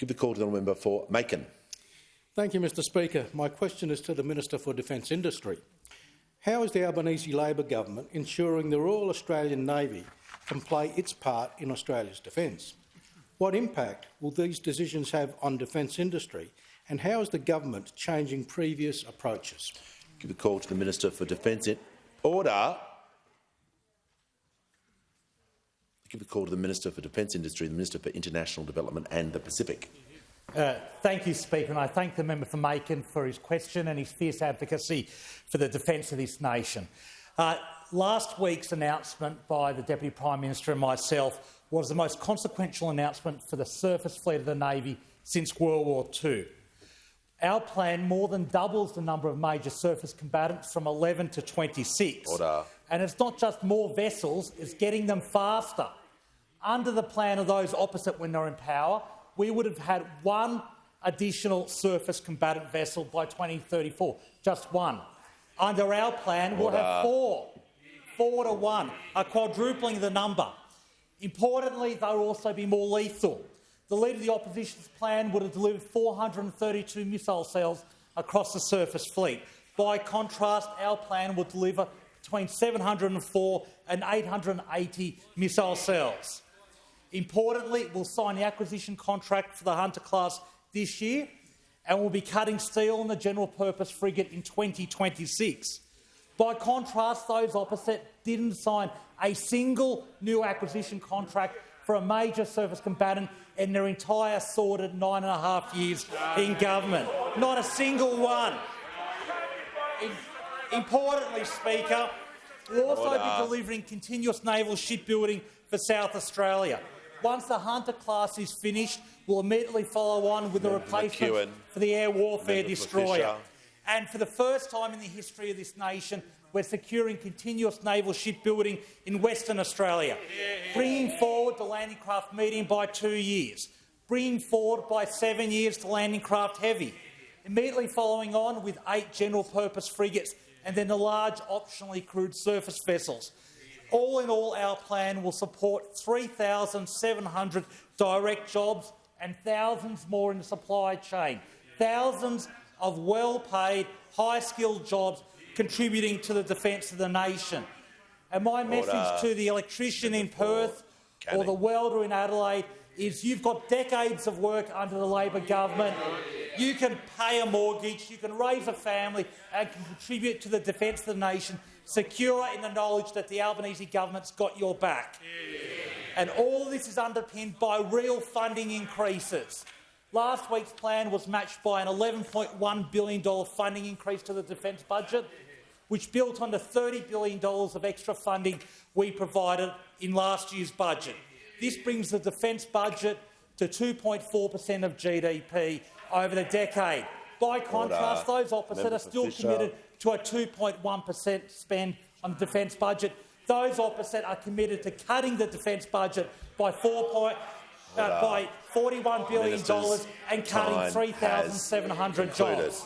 Give the call to the member for Macon. Thank you, Mr Speaker. My question is to the Minister for Defence Industry. How is the Albanese Labor government ensuring the Royal Australian Navy can play its part in Australia's defence? What impact will these decisions have on defence industry, and how is the government changing previous approaches? Give the call to the Minister for Defence. Order. Give the call to the Minister for Defence Industry, the Minister for International Development and the Pacific. Thank you, Speaker, and I thank the member for Macon for his question and his fierce advocacy for the defence of this nation. Last week's announcement by the Deputy Prime Minister and myself was the most consequential announcement for the surface fleet of the Navy since World War II. Our plan more than doubles the number of major surface combatants from 11 to 26. Order. And it's not just more vessels, it's getting them faster. Under the plan of those opposite when they're in power, we would have had one additional surface combatant vessel by 2034, just one. Under our plan, we'll have four to one, a quadrupling the number. Importantly, they'll also be more lethal. The Leader of the Opposition's plan would have delivered 432 missile cells across the surface fleet. By contrast, our plan will deliver between 704 and 880 missile cells. Importantly, we'll sign the acquisition contract for the Hunter-class this year, and we'll be cutting steel on the general-purpose frigate in 2026. By contrast, those opposite didn't sign a single new acquisition contract for a major surface combatant in their entire sordid 9.5 years in government. Not a single one. Importantly, Speaker, we'll also be delivering continuous naval shipbuilding for South Australia. Once the Hunter-class is finished, we'll immediately follow on with the replacement for the air warfare destroyer. And for the first time in the history of this nation, we're securing continuous naval shipbuilding in Western Australia, bringing forward the landing craft medium by 2 years, bringing forward by 7 years the landing craft heavy, immediately following on with 8 general-purpose frigates and then the large optionally crewed surface vessels. All in all, our plan will support 3,700 direct jobs and thousands more in the supply chain, thousands of well-paid, high-skilled jobs contributing to the defence of the nation. And my message to the electrician in Perth or the welder in Adelaide is you've got decades of work under the Labor government. You can pay a mortgage, you can raise a family and can contribute to the defence of the nation, secure in the knowledge that the Albanese government's got your back. And all this is underpinned by real funding increases. Last week's plan was matched by an $11.1 billion funding increase to the defence budget, which built on the $30 billion of extra funding we provided in last year's budget. This brings the defence budget to 2.4% of GDP over the decade. By contrast, those opposite are still committed to a 2.1% spend on the defence budget. Those opposite are committed to cutting the defence budget by $41 billion and cutting 3,700 jobs.